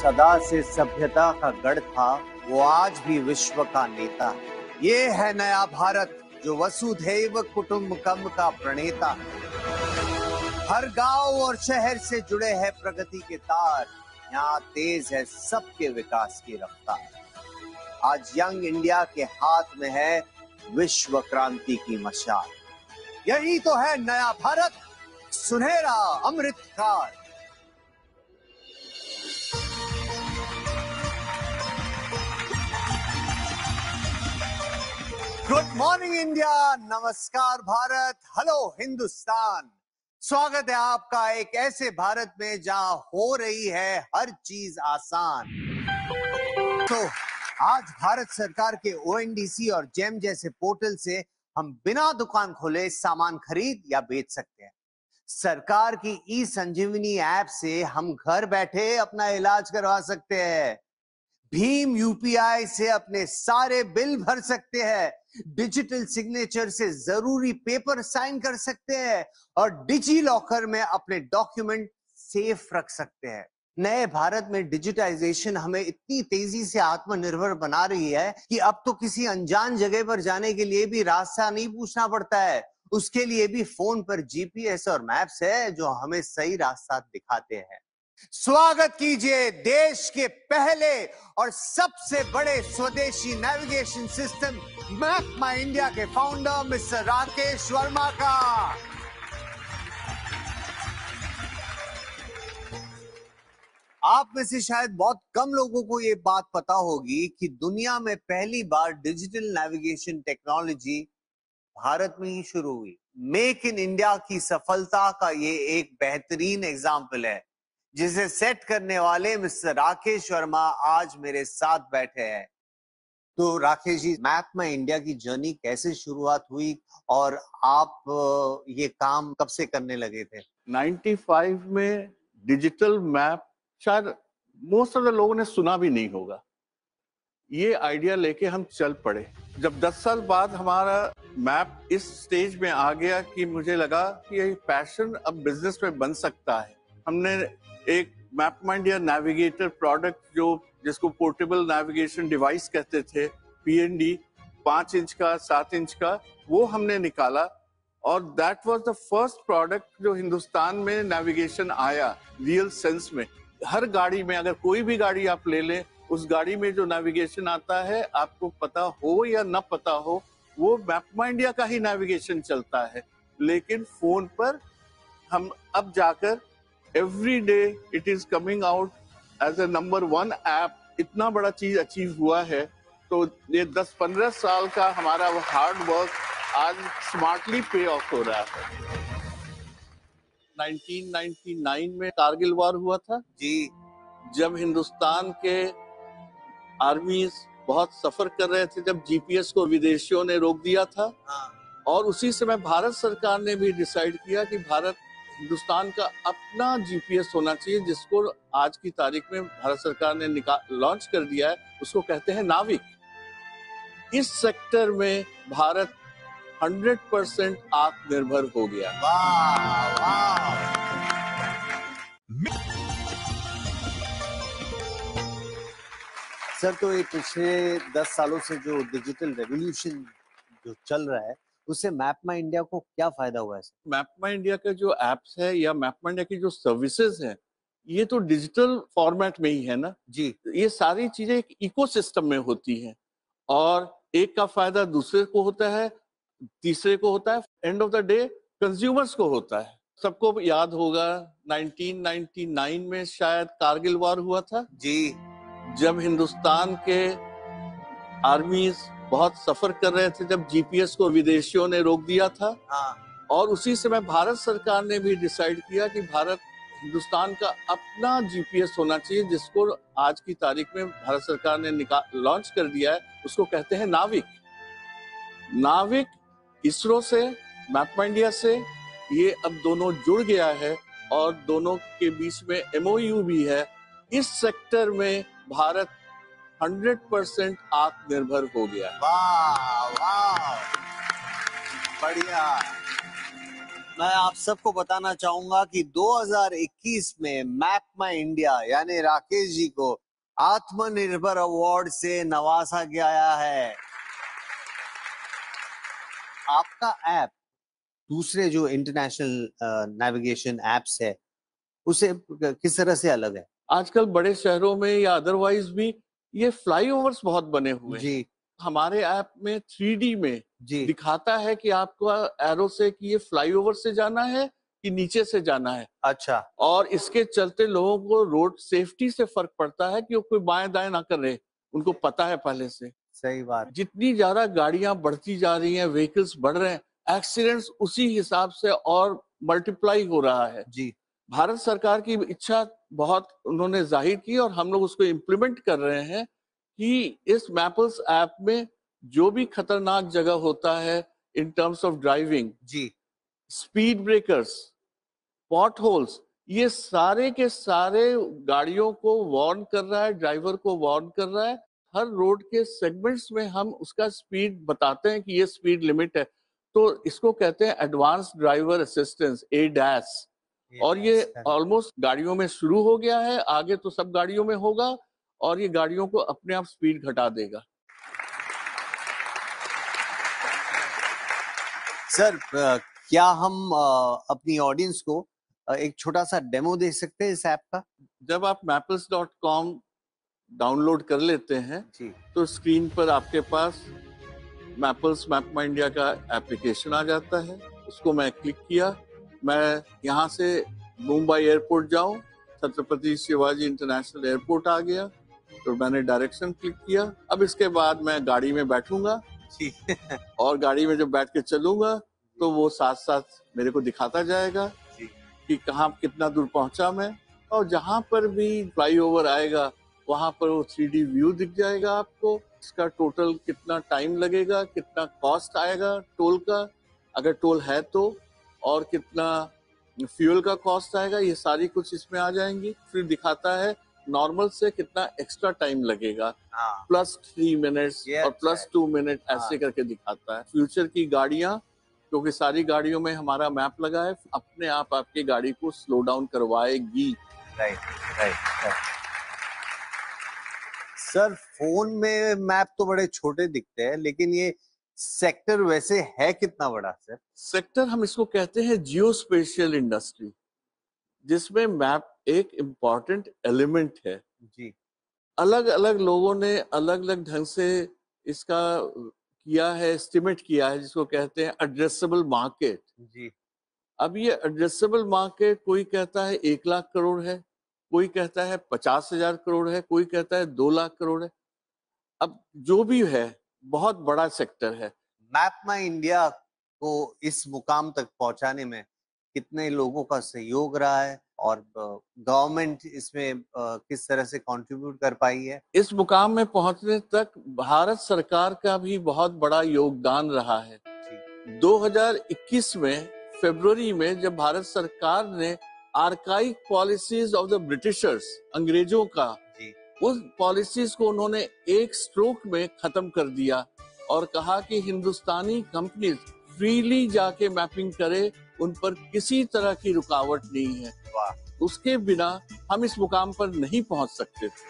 सदा से सभ्यता का गढ़ था, वो आज भी विश्व का नेता है। ये है नया भारत जो वसुधैव कुटुंबकम का प्रणेता है। हर गांव और शहर से जुड़े हैं प्रगति के तार, यहाँ तेज है सबके विकास की रफ्तार। आज यंग इंडिया के हाथ में है विश्व क्रांति की मशाल। यही तो है नया भारत, सुनहरा अमृत काल। गुड मॉर्निंग इंडिया, नमस्कार भारत, हेलो हिंदुस्तान। स्वागत है आपका एक ऐसे भारत में जहां हो रही है हर चीज आसान। तो आज भारत सरकार के ओएनडीसी और जेम जैसे पोर्टल से हम बिना दुकान खोले सामान खरीद या बेच सकते हैं। सरकार की ई संजीवनी ऐप से हम घर बैठे अपना इलाज करवा सकते हैं। भीम यूपीआई से अपने सारे बिल भर सकते हैं। डिजिटल सिग्नेचर से जरूरी पेपर साइन कर सकते हैं और डिजी लॉकर में अपने डॉक्यूमेंट सेफ रख सकते हैं। नए भारत में डिजिटाइजेशन हमें इतनी तेजी से आत्मनिर्भर बना रही है कि अब तो किसी अनजान जगह पर जाने के लिए भी रास्ता नहीं पूछना पड़ता है। उसके लिए भी फोन पर जीपीएस और मैप्स है जो हमें सही रास्ता दिखाते हैं। स्वागत कीजिए देश के पहले और सबसे बड़े स्वदेशी नेविगेशन सिस्टम मैप माई इंडिया के फाउंडर मिस्टर राकेश वर्मा का। आप में से शायद बहुत कम लोगों को ये बात पता होगी कि दुनिया में पहली बार डिजिटल नेविगेशन टेक्नोलॉजी भारत में ही शुरू हुई। मेक इन इंडिया की सफलता का ये एक बेहतरीन एग्जाम्पल है जिसे सेट करने वाले मिस्टर राकेश वर्मा आज मेरे साथ बैठे हैं। तो राकेश जी, मैप में इंडिया की जर्नी कैसे शुरुआत हुई और आप ये काम कब से करने लगे थे? 95 में डिजिटल मैप शायद मोस्ट ऑफ द लोगों ने सुना भी नहीं होगा। ये आइडिया लेके हम चल पड़े। जब 10 साल बाद हमारा मैप इस स्टेज में आ गया कि मुझे लगा कि ये पैशन अब बिजनेस में बन सकता है। हमने एक मैप माई इंडिया नेविगेटर प्रोडक्ट जिसको पोर्टेबल नेविगेशन डिवाइस कहते थे, पीएनडी 5 इंच का 7 इंच का, वो हमने निकाला और that was the first product जो हिंदुस्तान में नेविगेशन आया रियल सेंस में। हर गाड़ी में, अगर कोई भी गाड़ी आप ले लें, उस गाड़ी में जो नेविगेशन आता है, आपको पता हो या न पता हो, वो मैप माई इंडिया का ही नेविगेशन चलता है। लेकिन फोन पर हम अब जाकर every day it is coming out as a number 1 app. इतना बड़ा चीज अचीव हुआ है। तो ये 10-15 साल का हमारा हार्ड वर्क आज स्मार्टली पे ऑफ हो रहा है। 1999 में कारगिल वॉर हुआ था जी। जब हिंदुस्तान के आर्मीज बहुत सफर कर रहे थे, जब जीपीएस को विदेशियों ने रोक दिया था। और उसी समय भारत सरकार ने भी डिसाइड किया कि हिंदुस्तान का अपना जीपीएस होना चाहिए, जिसको आज की तारीख में भारत सरकार ने लॉन्च कर दिया है। उसको कहते हैं नाविक। इस सेक्टर में भारत 100% आत्मनिर्भर हो गया। वाह वाह। सर, तो ये पिछले 10 सालों से जो डिजिटल रेवोल्यूशन जो चल रहा है, उससे मैप माई इंडिया को क्या फायदा हुआ है? मैप माई इंडिया के जो एप्स है या मैप माई इंडिया की जो सर्विसेज हैं, ये तो डिजिटल फॉर्मेट में ही है ना जी। ये सारी चीजें एक इकोसिस्टम में होती हैं और एक का फायदा दूसरे को होता है, तीसरे को होता है, end of the day consumers को होता है। सबको याद होगा 1999 में शायद कारगिल वॉर हुआ था जी। जब हिंदुस्तान के आर्मीज बहुत सफर कर रहे थे, जब जीपीएस को विदेशियों ने रोक दिया था। और उसी समय भारत सरकार ने भी डिसाइड किया कि हिंदुस्तान का अपना जीपीएस होना चाहिए, जिसको आज की तारीख में भारत सरकार ने लॉन्च कर दिया है। उसको कहते हैं नाविक। नाविक इसरो से, मैप माई इंडिया से ये अब दोनों जुड़ गया है और दोनों के बीच में एमओयू भी है। इस सेक्टर में भारत 100% आत्मनिर्भर हो गया। वाह वाह, बढ़िया। मैं आप सबको बताना चाहूंगा कि 2021 में मैप माई इंडिया यानी राकेश जी को आत्मनिर्भर अवार्ड से नवाजा गया है। आपका ऐप दूसरे जो इंटरनेशनल नेविगेशन एप्स है उसे किस तरह से अलग है? आजकल बड़े शहरों में या अदरवाइज भी ये फ्लाईओवर्स बहुत बने हुए जी हैं। हमारे ऐप में 3D में जी दिखाता है कि आपको एरो से कि ये फ्लाईओवर से जाना है कि नीचे से जाना है। अच्छा और इसके चलते लोगों को रोड सेफ्टी से फर्क पड़ता है कि वो कोई बाएं दाएं ना करे, उनको पता है पहले से। सही बात। जितनी ज्यादा गाड़ियां बढ़ती जा रही हैं, व्हीकल्स बढ़ रहे हैं, एक्सीडेंट्स उसी हिसाब से और मल्टीप्लाई हो रहा है। जी भारत सरकार की इच्छा बहुत उन्होंने जाहिर की और हम लोग उसको इम्प्लीमेंट कर रहे हैं कि इस मैपल्स ऐप में जो भी खतरनाक जगह होता है इन टर्म्स ऑफ ड्राइविंग, जी स्पीड ब्रेकर्स, पॉट होल्स, ये सारे के सारे गाड़ियों को वार्न कर रहा है, ड्राइवर को वार्न कर रहा है। हर रोड के सेगमेंट्स में हम उसका स्पीड बताते हैं कि ये स्पीड लिमिट है। तो इसको कहते हैं एडवांस ड्राइवर असिस्टेंस, ADAS। और ये ऑलमोस्ट गाड़ियों में शुरू हो गया है, आगे तो सब गाड़ियों में होगा और ये गाड़ियों को अपने आप स्पीड घटा देगा। सर क्या हम अपनी ऑडियंस को एक छोटा सा डेमो दे सकते हैं इस ऐप का? जब आप mappls.com डाउनलोड कर लेते हैं जी तो स्क्रीन पर आपके पास मैपल्स मैप माई इंडिया का एप्लीकेशन आ जाता है। उसको मैं क्लिक किया, मैं यहाँ से मुंबई एयरपोर्ट जाऊं, छत्रपति शिवाजी इंटरनेशनल एयरपोर्ट आ गया, तो मैंने डायरेक्शन क्लिक किया। अब इसके बाद मैं गाड़ी में बैठूंगा जी और गाड़ी में जब बैठ के चलूंगा तो वो साथ साथ मेरे को दिखाता जाएगा जी कि कहाँ कितना दूर पहुंचा मैं, और जहां पर भी फ्लाईओवर आएगा वहां पर वो 3D व्यू दिख जाएगा आपको। इसका टोटल कितना टाइम लगेगा, कितना कॉस्ट आएगा टोल का, अगर टोल है तो, और कितना फ्यूल का कॉस्ट आएगा, ये सारी कुछ इसमें आ जाएंगी। फिर दिखाता है नॉर्मल से कितना एक्स्ट्रा टाइम लगेगा, हाँ +3 मिनट्स ये और अच्छा है। +2 मिनट ऐसे हाँ। करके दिखाता है। फ्यूचर की गाड़ियां, क्योंकि सारी गाड़ियों में हमारा मैप लगा है, अपने आप आपकी गाड़ी को स्लो डाउन करवाएगी। Right right. सर फोन में मैप तो बड़े छोटे दिखते हैं लेकिन ये सेक्टर वैसे है कितना बड़ा सर? सेक्टर हम इसको कहते हैं जियो स्पेशियल इंडस्ट्री, जिसमें मैप एक इम्पॉर्टेंट एलिमेंट है। जी अलग अलग लोगों ने अलग अलग ढंग से इसका किया है, एस्टिमेट किया है, जिसको कहते हैं एड्रेसेबल मार्केट। जी अब ये एड्रेसेबल मार्केट कोई कहता है 1 लाख करोड़ है, कोई कहता है 50,000 करोड़ है, कोई कहता है 2 लाख करोड़ है। अब जो भी है बहुत बड़ा सेक्टर है। मैप माई इंडिया को इस मुकाम तक पहुंचाने में कितने लोगों का सहयोग रहा है और गवर्नमेंट इसमें किस तरह से कंट्रीब्यूट कर पाई है? इस मुकाम में पहुंचने तक भारत सरकार का भी बहुत बड़ा योगदान रहा है। जी 2021 में फरवरी में जब भारत सरकार ने archaic policies of the Britishers, अंग्रेजों का, जी उस पॉलिसीज को उन्होंने एक स्ट्रोक में खत्म कर दिया और कहा कि हिंदुस्तानी कंपनीज फ्रीली जाके मैपिंग करे, उन पर किसी तरह की रुकावट नहीं है। वाह। उसके बिना हम इस मुकाम पर नहीं पहुंच सकते थे।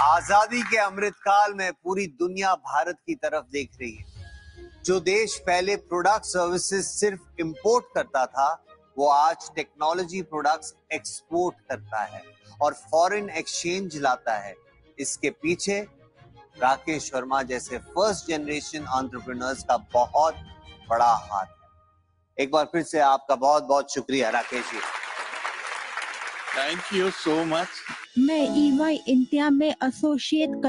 आजादी के अमृत काल में पूरी दुनिया भारत की तरफ देख रही है। जो देश पहले प्रोडक्ट सर्विसेज सिर्फ इंपोर्ट करता था वो आज टेक्नोलॉजी प्रोडक्ट्स एक्सपोर्ट करता है और फॉरेन एक्सचेंज लाता है। इसके पीछे राकेश वर्मा जैसे फर्स्ट जनरेशन एंटरप्रेन्योर्स का बहुत बड़ा हाथ है। एक बार फिर से आपका बहुत बहुत शुक्रिया Rakesh ji. Thank you so much. मैं EY इंडिया में एसोसिएट